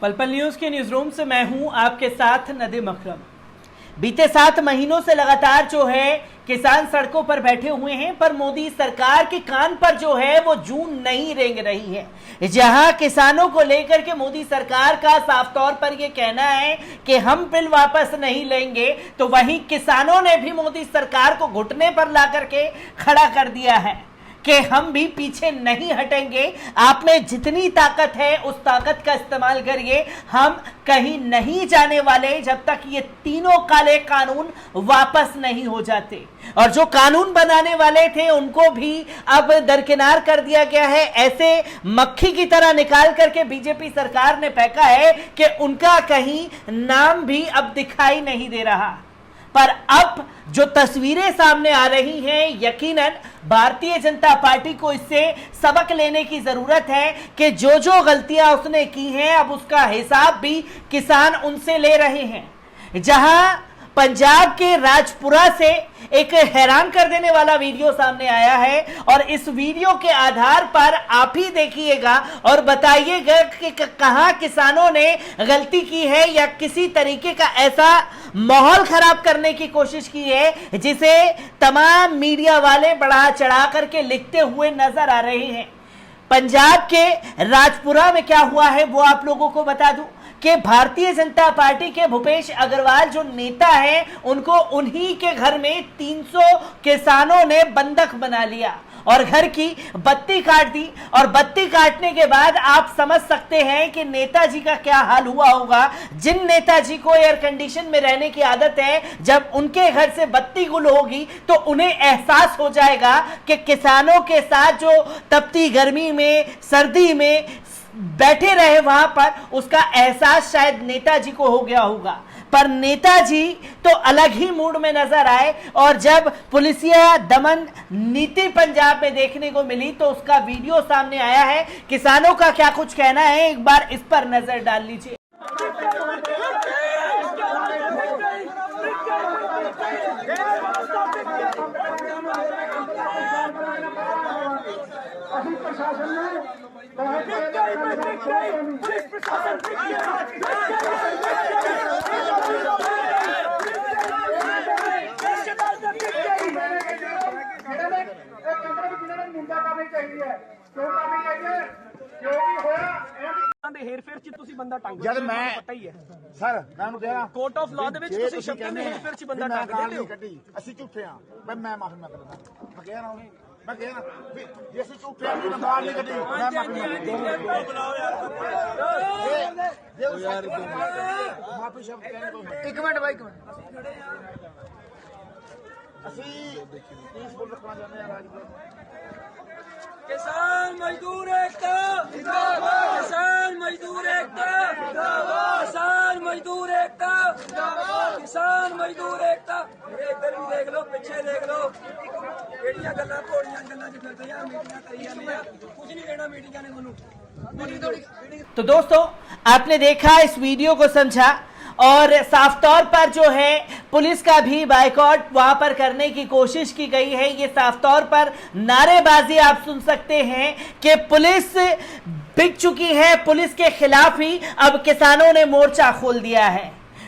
पल पल न्यूज के न्यूज रूम से मैं हूं आपके साथ नदीम अकरम। बीते 7 महीनों से लगातार जो है किसान सड़कों पर बैठे हुए हैं, पर मोदी सरकार के कान पर जो है वो जूं नहीं रेंग रही है। जहां किसानों को लेकर के मोदी सरकार का साफ तौर पर ये कहना है कि हम बिल वापस नहीं लेंगे, तो वहीं किसानों ने भी मोदी सरकार को घुटने पर ला करके खड़ा कर दिया है कि हम भी पीछे नहीं हटेंगे। आप में जितनी ताकत है उस ताकत का इस्तेमाल करिए, हम कहीं नहीं जाने वाले जब तक ये तीनों काले कानून वापस नहीं हो जाते। और जो कानून बनाने वाले थे उनको भी अब दरकिनार कर दिया गया है। ऐसे मक्खी की तरह निकाल करके बीजेपी सरकार ने फेंका है कि उनका कहीं नाम भी अब दिखाई नहीं दे रहा। पर अब जो तस्वीरें सामने आ रही हैं, यकीनन भारतीय जनता पार्टी को इससे सबक लेने की जरूरत है कि जो जो गलतियां उसने की हैं अब उसका हिसाब भी किसान उनसे ले रहे हैं। जहां पंजाब के राजपुरा से एक हैरान कर देने वाला वीडियो सामने आया है और इस वीडियो के आधार पर आप ही देखिएगा और बताइएगा कि कहां किसानों ने गलती की है या किसी तरीके का ऐसा माहौल खराब करने की कोशिश की है जिसे तमाम मीडिया वाले बढ़ा चढ़ा करके लिखते हुए नजर आ रहे हैं। पंजाब के राजपुरा में क्या हुआ है वो आप लोगों को बता दूं कि भारतीय जनता पार्टी के भूपेश अग्रवाल जो नेता हैं उनको उन्हीं के घर में 300 किसानों ने बंधक बना लिया और घर की बत्ती काट दी। और बत्ती काटने के बाद आप समझ सकते हैं कि नेताजी का क्या हाल हुआ होगा। जिन नेताजी को एयर कंडीशन में रहने की आदत है, जब उनके घर से बत्ती गुल होगी तो उन्हें एहसास हो जाएगा कि किसानों के साथ जो तपती गर्मी में सर्दी में बैठे रहे वहां पर, उसका एहसास शायद नेताजी को हो गया होगा। पर नेताजी तो अलग ही मूड में नजर आए और जब पुलिसिया दमन नीति पंजाब में देखने को मिली तो उसका वीडियो सामने आया है। किसानों का क्या कुछ कहना है, एक बार इस पर नजर डाल लीजिए। हेरफेर च तुसी बंदा टंग जद मैं पता ही है सर मैं ਉਹਨੂੰ ਕਿਹਾ कोर्ट ऑफ लॉ ਦੇ ਵਿੱਚ ਤੁਸੀਂ ਸ਼ਬਦ ਨੇ हेरफेर ਚ ਬੰਦਾ ਟੰਗ ਦਿੰਦੇ ਹੋ। ਅਸੀਂ ਝੂਠੇ ਆ, ਮੈਂ ਮਾਫੀ ਮੰਗਦਾ। ਮੈਂ ਕਿਹਾ ਨਾ ਉਹਨੇ, ਮੈਂ ਕਿਹਾ ਨਾ ਜੇ ਅਸੀਂ ਝੂਠੇ ਆ ਤਾਂ ਬਾਹਰ ਨਹੀਂ ਕੱਢੀ। ਮੈਂ ਮਾਫੀ ਮੰਗਦਾ। ਬੁਲਾਓ ਯਾਰ ਮਾਫੀ ਸ਼ਬਦ ਕਹਿਣ ਤੋਂ ਇੱਕ ਮਿੰਟ ਬਾਈ, ਇੱਕ ਮਿੰਟ। ਅਸੀਂ ਪੀਸਫੁਲ ਰੱਖਣਾ ਚਾਹੁੰਦੇ ਆ ਰਾਜਪੁਰਾ। किसान मजदूर एकता जिंदाबाद, किसान मजदूर एकता जिंदाबाद, किसान मजदूर एकता जिंदाबाद, किसान मजदूर एकता। इधर भी देख लो, पीछे देख लो, केड़ियां गल्लां थोड़ियां गल्लां च फिरदे आ, मीटिंगां करी जांदे आ, कुछ नहीं कहना मीटिंगां ने तुहानू। तो दोस्तों आपने देखा, इस वीडियो को समझा और साफ तौर पर जो है पुलिस का भी बायकॉट वहां पर करने की कोशिश की गई है। ये साफ तौर पर नारेबाजी आप सुन सकते हैं कि पुलिस बिक चुकी है। पुलिस के खिलाफ ही अब किसानों ने मोर्चा खोल दिया है,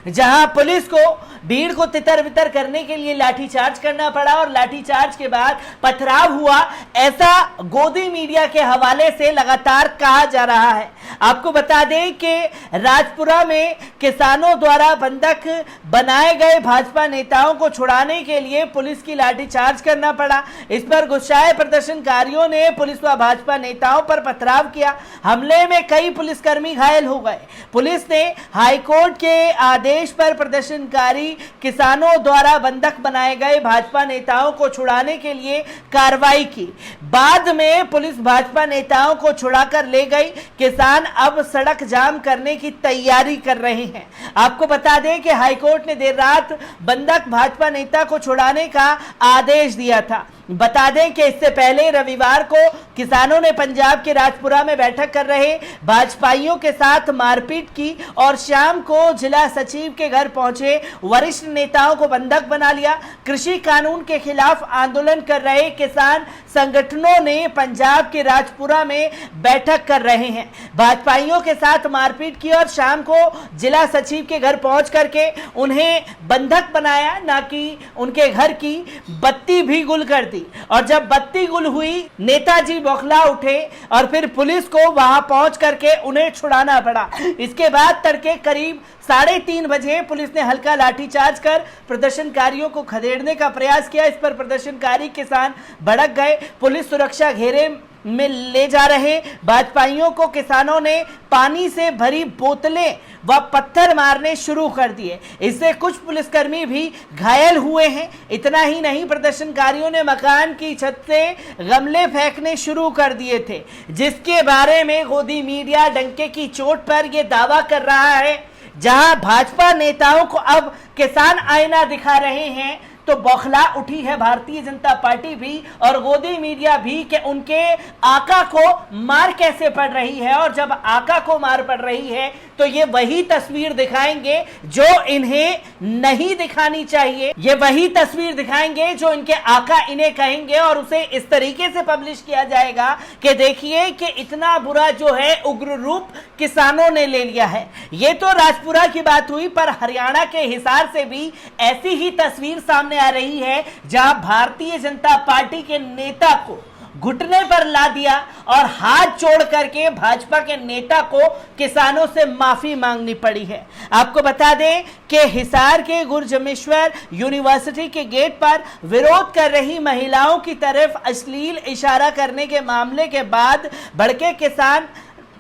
जहां पुलिस को भीड़ को तितर बितर करने के लिए लाठीचार्ज करना पड़ा और लाठीचार्ज के बाद पथराव हुआ, ऐसा गोदी मीडिया के हवाले से लगातार कहा जा रहा है। आपको बता दें कि राजपुरा में किसानों द्वारा बंधक बनाए गए भाजपा नेताओं को छुड़ाने के लिए पुलिस की लाठीचार्ज करना पड़ा। इस पर गुस्साए प्रदर्शनकारियों ने पुलिस व भाजपा नेताओं पर पथराव किया। हमले में कई पुलिसकर्मी घायल हो गए। पुलिस ने हाईकोर्ट के आदेश पर प्रदर्शनकारी किसानों द्वारा बंधक बनाए गए भाजपा नेताओं को छुड़ाने के लिए कार्रवाई की। बाद में पुलिस भाजपा नेताओं को छुड़ाकर ले गई। किसान अब सड़क जाम करने की तैयारी कर रहे हैं। आपको बता दें कि हाईकोर्ट ने देर रात बंधक भाजपा नेता को छुड़ाने का आदेश दिया था। बता दें कि इससे पहले रविवार को किसानों ने पंजाब के राजपुरा में बैठक कर रहे भाजपाइयों के साथ मारपीट की और शाम को जिला सचिव के घर पहुंचे वरिष्ठ नेताओं को बंधक बना लिया। कृषि कानून के खिलाफ आंदोलन कर रहे किसान संगठनों ने पंजाब के राजपुरा में बैठक कर रहे हैं। भाजपाइयों के साथ मारपीट की और शाम को जिला सचिव के घर पहुंच करके उन्हें बंधक बनाया, ना कि उनके घर की बत्ती भी गुल कर दी। और जब बत्ती गुल हुई, नेताजी बौखला उठे और फिर पुलिस को वहां पहुंच करके उन्हें छुड़ाना पड़ा। इसके बाद तड़के करीब 3:30 बजे पुलिस ने हल्का लाठीचार्ज कर प्रदर्शनकारियों को खदेड़ने का प्रयास किया। इस पर प्रदर्शनकारी किसान भड़क गए। पुलिस सुरक्षा घेरे में ले जा रहे भाजपाइयों को किसानों ने पानी से भरी बोतलें व पत्थर मारने शुरू कर दिए। इससे कुछ पुलिसकर्मी भी घायल हुए हैं। इतना ही नहीं, प्रदर्शनकारियों ने मकान की छत से गमले फेंकने शुरू कर दिए थे, जिसके बारे में गोदी मीडिया डंके की चोट पर यह दावा कर रहा है। जहां भाजपा नेताओं को अब किसान आईना दिखा रहे हैं, तो बौखला उठी है भारतीय जनता पार्टी भी और गोदी मीडिया भी कि उनके आका को मार कैसे पड़ रही है। और जब आका को मार पड़ रही है तो ये वही तस्वीर दिखाएंगे जो इन्हें नहीं दिखानी चाहिए। ये वही तस्वीर दिखाएंगे जो इनके आका इन्हें कहेंगे और उसे इस तरीके से पब्लिश किया जाएगा कि देखिए कि इतना बुरा जो है उग्र रूप किसानों ने ले लिया है। ये तो राजपुरा की बात हुई, पर हरियाणा के हिसार से भी ऐसी ही तस्वीर सामने आ रही है, जहां भारतीय जनता पार्टी के नेता को घुटने पर ला दिया और हाथ जोड़ करके भाजपा के नेता को किसानों से माफी मांगनी पड़ी है। आपको बता दें कि हिसार के गुरजमेश्वर यूनिवर्सिटी के गेट पर विरोध कर रही महिलाओं की तरफ अश्लील इशारा करने के मामले के बाद भड़के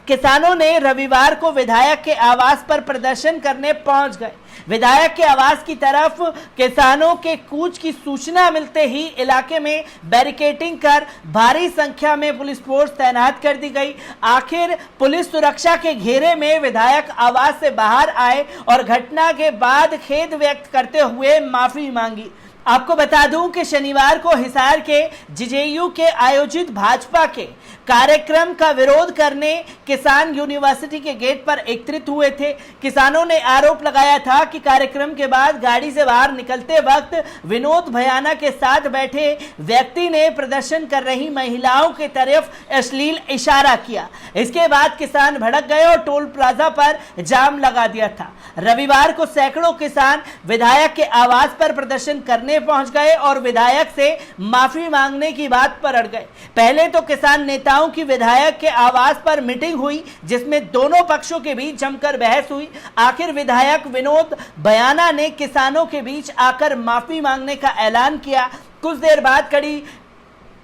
किसानों ने रविवार को विधायक के आवास पर प्रदर्शन करने पहुंच गए। विधायक के आवास की तरफ किसानों के कूच की सूचना मिलते ही इलाके में बैरिकेडिंग कर भारी संख्या में पुलिस फोर्स तैनात कर दी गई। आखिर पुलिस सुरक्षा के घेरे में विधायक आवास से बाहर आए और घटना के बाद खेद व्यक्त करते हुए माफी मांगी। आपको बता दूं कि शनिवार को हिसार के जेजेयू के आयोजित भाजपा के कार्यक्रम का विरोध करने किसान यूनिवर्सिटी के गेट पर एकत्रित हुए थे। किसानों ने आरोप लगाया था कि कार्यक्रम के बाद गाड़ी से बाहर निकलते वक्त विनोद भयाना के साथ बैठे व्यक्ति ने प्रदर्शन कर रही महिलाओं की तरफ अश्लील इशारा किया। इसके बाद किसान भड़क गए और टोल प्लाजा पर जाम लगा दिया था। रविवार को सैकड़ों किसान विधायक के आवास पर प्रदर्शन करने पहुंच गए और विधायक से माफी मांगने की बात पर अड़ गए। पहले तो किसान नेताओं की विधायक के आवास पर मीटिंग हुई, जिसमें दोनों पक्षों के बीच जमकर बहस हुई। आखिर विधायक विनोद भयाना ने किसानों के बीच आकर माफी मांगने का ऐलान किया। कुछ देर बाद कड़ी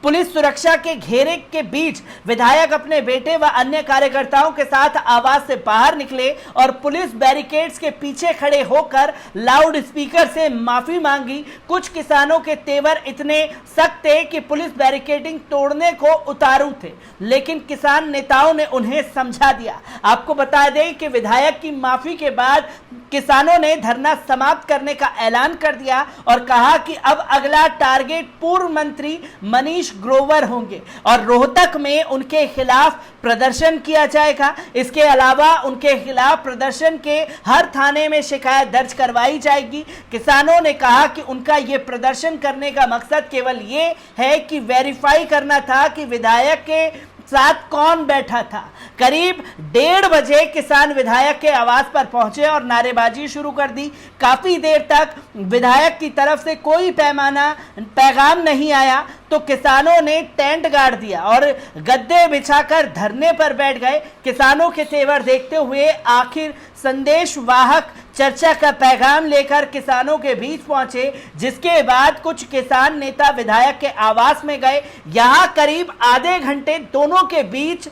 पुलिस सुरक्षा के घेरे के बीच विधायक अपने बेटे व अन्य कार्यकर्ताओं के साथ आवास से बाहर निकले और पुलिस बैरिकेड्स के पीछे खड़े होकर लाउड स्पीकर से माफी मांगी। कुछ किसानों के तेवर इतने सख्त थे कि पुलिस बैरिकेडिंग तोड़ने को उतारू थे, लेकिन किसान नेताओं ने उन्हें समझा दिया। आपको बता दें कि विधायक की माफी के बाद किसानों ने धरना समाप्त करने का ऐलान कर दिया और कहा कि अब अगला टारगेट पूर्व मंत्री मनीष ग्रोवर होंगे और रोहतक में उनके खिलाफ प्रदर्शन किया जाएगा। इसके अलावा उनके खिलाफ प्रदर्शन के हर थाने में शिकायत दर्ज करवाई जाएगी। किसानों ने कहा कि उनका ये प्रदर्शन करने का मकसद केवल ये है कि वेरीफाई करना था कि विधायक के साथ कौन बैठा था। करीब 1:30 बजे किसान विधायक के आवास पर पहुंचे और नारेबाजी शुरू कर दी। काफी देर तक विधायक की तरफ से कोई पैगाम नहीं आया तो किसानों ने टेंट गाड़ दिया और गद्दे बिछाकर धरने पर बैठ गए। किसानों के तेवर देखते हुए आखिर संदेश वाहक चर्चा का पैगाम लेकर किसानों के बीच पहुंचे, जिसके बाद कुछ किसान नेता विधायक के आवास में गए। यहां करीब आधे घंटे दोनों के बीच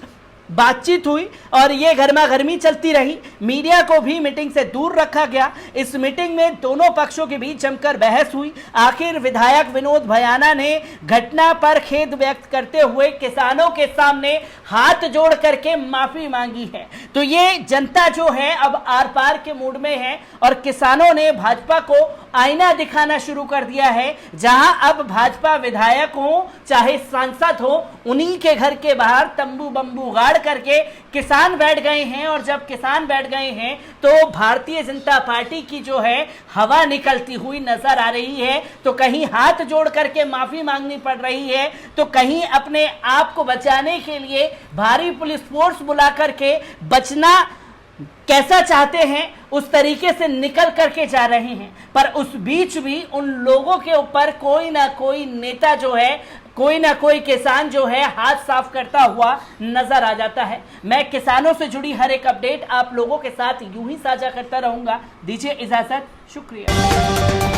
बातचीत हुई और ये गर्मा गर्मी चलती रही। मीडिया को भी मीटिंग से दूर रखा गया। इस मीटिंग में दोनों पक्षों के बीच जमकर बहस हुई। आखिर विधायक विनोद भयाना ने घटना पर खेद व्यक्त करते हुए किसानों के सामने हाथ जोड़ करके माफी मांगी है। तो ये जनता जो है अब आर पार के मूड में है और किसानों ने भाजपा को आईना दिखाना शुरू कर दिया है, जहां अब भाजपा विधायक हो चाहे सांसद हो, उन्हीं के घर के बाहर तंबू बंबू गाड़ करके किसान बैठ गए हैं। और जब किसान बैठ गए हैं तो भारतीय जनता पार्टी की जो है हवा निकलती हुई नजर आ रही है। तो कहीं हाथ जोड़ करके माफी मांगनी पड़ रही है, तो कहीं अपने आप को बचाने के लिए भारी पुलिस फोर्स बुला करके बचना कैसा चाहते हैं उस तरीके से निकल करके जा रहे हैं। पर उस बीच भी उन लोगों के ऊपर कोई ना कोई नेता जो है, कोई ना कोई किसान जो है हाथ साफ करता हुआ नजर आ जाता है। मैं किसानों से जुड़ी हर एक अपडेट आप लोगों के साथ यूं ही साझा करता रहूंगा। दीजिए इजाजत, शुक्रिया।